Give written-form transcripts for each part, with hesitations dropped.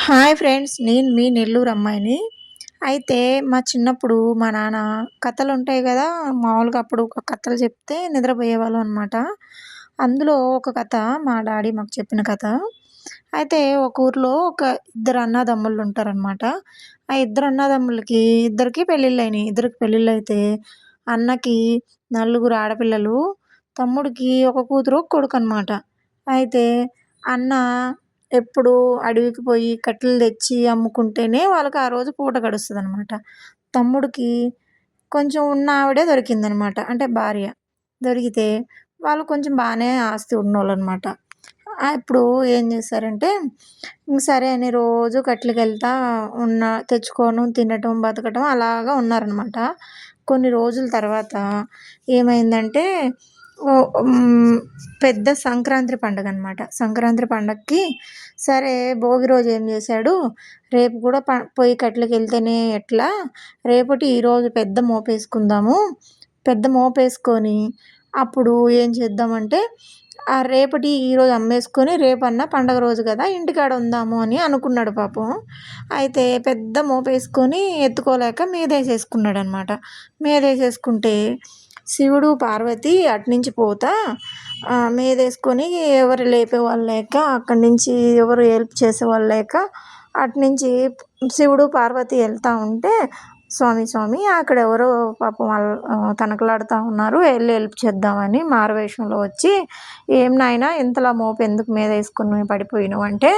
Hi friends, నేను మీ నెల్లూరు అమ్మాయిని. అయితే మా చిన్నప్పుడు మా నాన్న కథలుంటాయి గదా! మామూలుగా అప్పుడు ఒక కథలు చెప్తే నిద్రపోయేవాళ్ళం అనమాట. అందులో ఒక కథ మా డాడీ మాకు చెప్పిన కథ. అయితే ఒక ఊర్లో ఇద్దరు అన్నదమ్ములుంటారనమాట. ఆ ఇద్దరు అన్నదమ్ములకి ఇద్దరికీ పెళ్ళిళ్ళయినాయి. ఇద్దరికి పెళ్ళిళ్ళైతే అన్నకి నలుగురు ఆడపిల్లలు, తమ్ముడికి ఒక కూతురు, ఒక కొడుకనమాట. అయితే అన్న ఎప్పుడూ అడవికి పోయి కట్టెలు తెచ్చి అమ్ముకుంటేనే వాళ్ళకి ఆ రోజు పూట గడుస్తదనమాట. తమ్ముడికి కొంచెం ఉన్న ఆవిడే దొరికిందనమాట. అంటే భార్య. దొరికితే వాళ్ళు కొంచెం బానే ఆస్తి ఉన్నోళ్ళనమాట. ఇప్పుడు ఏం చేశారంటే, సరే అని రోజు కట్టెలకెళ్తా తెచ్చుకోవడం, తినటం, బతకటం అలాగా ఉన్నారనమాట. కొన్ని రోజుల తర్వాత ఏమైందంటే పెద్ద సంక్రాంతి పండగనమాట. సంక్రాంతి పండగకి సరే భోగి రోజు ఏం చేశాడు, రేపు కూడా పోయి కట్టెలకెళ్తేనే ఎట్లా, ఈరోజు పెద్ద మోపేసుకుందాము. పెద్ద మోపేసుకొని అప్పుడు ఏం చేద్దామంటే, ఈరోజు అమ్మేసుకొని రేపన్నా పండగ రోజు కదా ఇంటికాడ ఉందాము అని అనుకున్నాడు పాపం. అయితే పెద్ద మోపేసుకొని ఎత్తుకోలేక మీదేసేసుకున్నాడనమాట. మీదేసేసుకుంటే శివుడు, పార్వతి అటునుంచి పోతా మీదేసుకొని ఎవరు లేపేవాళ్ళు లేక, అక్కడి నుంచి ఎవరు హెల్ప్ చేసేవాళ్ళు లేక, అటునుంచి శివుడు, పార్వతి వెళ్తా ఉంటే, స్వామి స్వామి అక్కడెవరో పాపం వాళ్ళు తనకలాడుతా ఉన్నారు, వెళ్ళి హెల్ప్ చేద్దామని మారువేషంలో వచ్చి, ఏం నాయనా ఇంతలా మోపు ఎందుకు మీదేసుకొని పడిపోయినావు అంటే,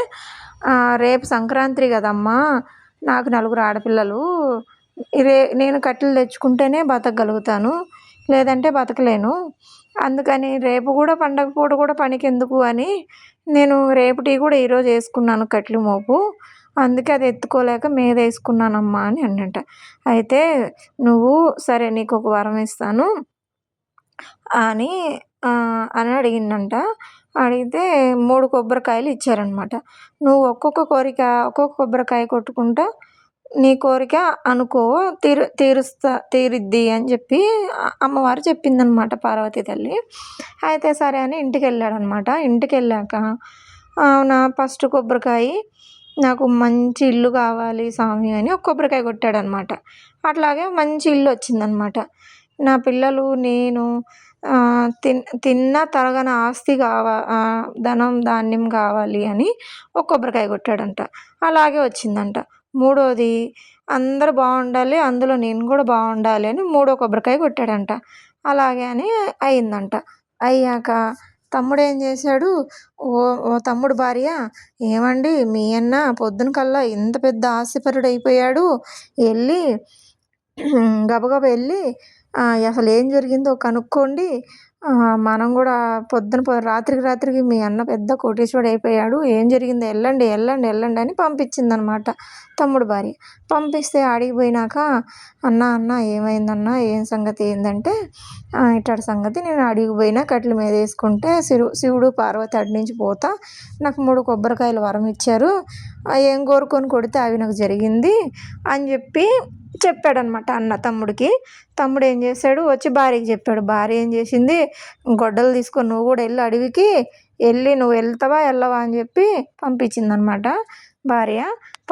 రేపు సంక్రాంతి కదమ్మా, నాకు నలుగురు ఆడపిల్లలు, నేను కట్టెలు తెచ్చుకుంటేనే బతకగలుగుతాను, లేదంటే బతకలేను. అందుకని రేపు కూడా పండగ పూట కూడా పనికెందుకు అని నేను రేపటివి కూడా ఈరోజు వేసుకున్నాను కట్టెల మోపు. అందుకే అది ఎత్తుకోలేక మీదేసుకున్నానమ్మా అని అన్నట. అయితే నువ్వు సరే నీకొక వరం ఇస్తాను అని అని అడిగిండంట. అడిగితే 3 కొబ్బరికాయలు ఇచ్చారనమాట. నువ్వు ఒక్కొక్క కొబ్బరికాయ కొట్టుకుంటా నీ కోరిక అనుకో తీరుద్ది అని చెప్పి అమ్మవారు చెప్పిందనమాట, పార్వతీ తల్లి. అయితే సరే అని ఇంటికెళ్ళాడనమాట. ఇంటికెళ్ళాక అవునా ఫస్ట్ కొబ్బరికాయ నాకు మంచి ఇల్లు కావాలి స్వామి అని ఒక కొబ్బరికాయ కొట్టాడనమాట. అట్లాగే మంచి ఇల్లు వచ్చిందనమాట. నా పిల్లలు నేను తిన్న తరగని ఆస్తి ధనం ధాన్యం కావాలి అని ఒక కొబ్బరికాయ కొట్టాడంట. అలాగే వచ్చిందంట. మూడోది అందరూ బాగుండాలి, అందులో నేను కూడా బాగుండాలి అని మూడో కొబ్బరికాయ కొట్టాడంట. అలాగే అని అయిందంట. అయ్యాక తమ్ముడేం చేశాడు, ఓ ఓ తమ్ముడు భార్య, ఏమండి మీ అన్న పొద్దున కల్లా ఇంత పెద్ద ఆస్తిపరుడైపోయాడు, వెళ్ళి గబగబా వెళ్ళి అసలు ఏం జరిగిందో కనుక్కోండి, మనం కూడా రాత్రికి మీ అన్న పెద్ద కోటీశ్వరుడు అయిపోయాడు, ఏం జరిగిందో వెళ్ళండి వెళ్ళండి వెళ్ళండి అని పంపించిందనమాట తమ్ముడు భార్య. పంపిస్తే అడిగిపోయినాక అన్న ఏమైందన్నా, ఏం సంగతి ఏంటంటే, ఇట్లాంటి సంగతి నేను అడిగిపోయినా కట్టెల మీద వేసుకుంటే శివుడు, పార్వతి అటు నుంచి పోతా నాకు 3 కొబ్బరికాయలు వరం ఇచ్చారు, ఏం కోరుకొని కొడితే అవి నాకు జరిగింది అని చెప్పాడనమాట అన్న తమ్ముడికి. తమ్ముడు ఏం చేశాడు, వచ్చి భార్యకి చెప్పాడు. భార్య ఏం చేసింది, గొడ్డలు తీసుకొని నువ్వు కూడా వెళ్ళి అడవికి వెళ్ళి నువ్వు వెళ్తావా వెళ్ళవా అని చెప్పి పంపించిందనమాట భార్య.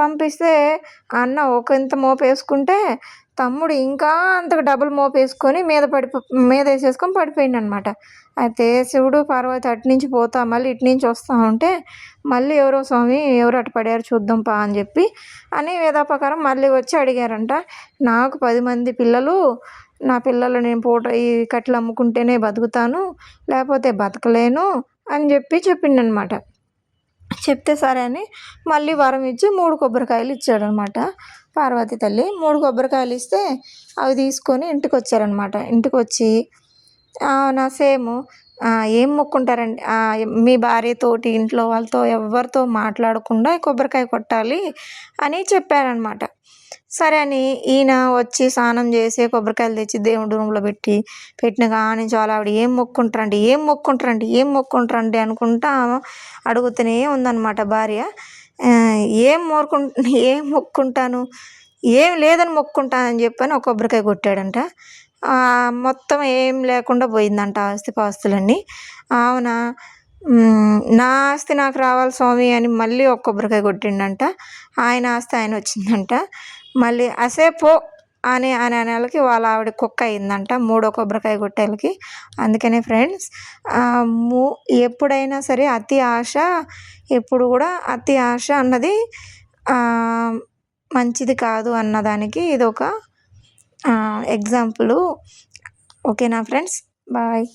పంపిస్తే అన్న ఇంత మోపు వేసుకుంటే తమ్ముడు ఇంకా అంతకు డబుల్ మోపు వేసుకొని మీద వేసేసుకొని పడిపోయింది అనమాట. అయితే శివుడు, పార్వతి అటు నుంచి పోతా మళ్ళీ ఇటు నుంచి వస్తూ ఉంటే, మళ్ళీ ఎవరో స్వామి ఎవరు అటు పడారు చూద్దాం పా అని చెప్పి అని వేదాపకారం మళ్ళీ వచ్చి అడిగారంట. నాకు 10 మంది పిల్లలు, నా పిల్లలు నేను ఈ కట్టెలు అమ్ముకుంటేనే బతుకుతాను, లేకపోతే బతకలేను అని చెప్పిండనమాట. చెప్తే సరే అని మళ్ళీ వరం ఇచ్చి 3 కొబ్బరికాయలు ఇచ్చాడనమాట పార్వతీ తల్లి. 3 కొబ్బరికాయలు ఇస్తే అవి తీసుకొని ఇంటికి వచ్చారనమాట. ఇంటికి వచ్చి నా సేమ్ ఏం మొక్కుంటారండి, మీ భార్యతోటి ఇంట్లో వాళ్ళతో ఎవరితో మాట్లాడకుండా కొబ్బరికాయ కొట్టాలి అని చెప్పారనమాట. సరే అని ఈయన వచ్చి స్నానం చేసి కొబ్బరికాయలు తెచ్చి దేవుడి రూమ్లో పెట్టిన కానీ చాలా ఆవిడ ఏం మొక్కుంటారండి అనుకుంటా అడుగుతూనే ఉందన్నమాట భార్య. ఏం మొక్కుంటాను, ఏం లేదని మొక్కుంటానని చెప్పని ఒక కొబ్బరికాయ కొట్టాడంట. మొత్తం ఏం లేకుండా పోయిందంట ఆస్తిపాస్తులన్నీ. అవునా నా ఆస్తి నాకు రావాలి స్వామి అని మళ్ళీ ఒక కొబ్బరికాయ కొట్టిండంట. ఆయన ఆస్తి ఆయన వచ్చిందంట. మళ్ళీ అసే పో అనే నెలకి వాళ్ళ ఆవిడ కుక్క అయిందంట మూడో కొబ్బరికాయ కొట్టేళ్ళకి. అందుకనే ఫ్రెండ్స్ ఎప్పుడైనా సరే ఎప్పుడు కూడా అతి ఆశ అన్నది మంచిది కాదు అన్నదానికి ఇదొక ఎగ్జాంపుల్. ఓకేనా ఫ్రెండ్స్, బాయ్.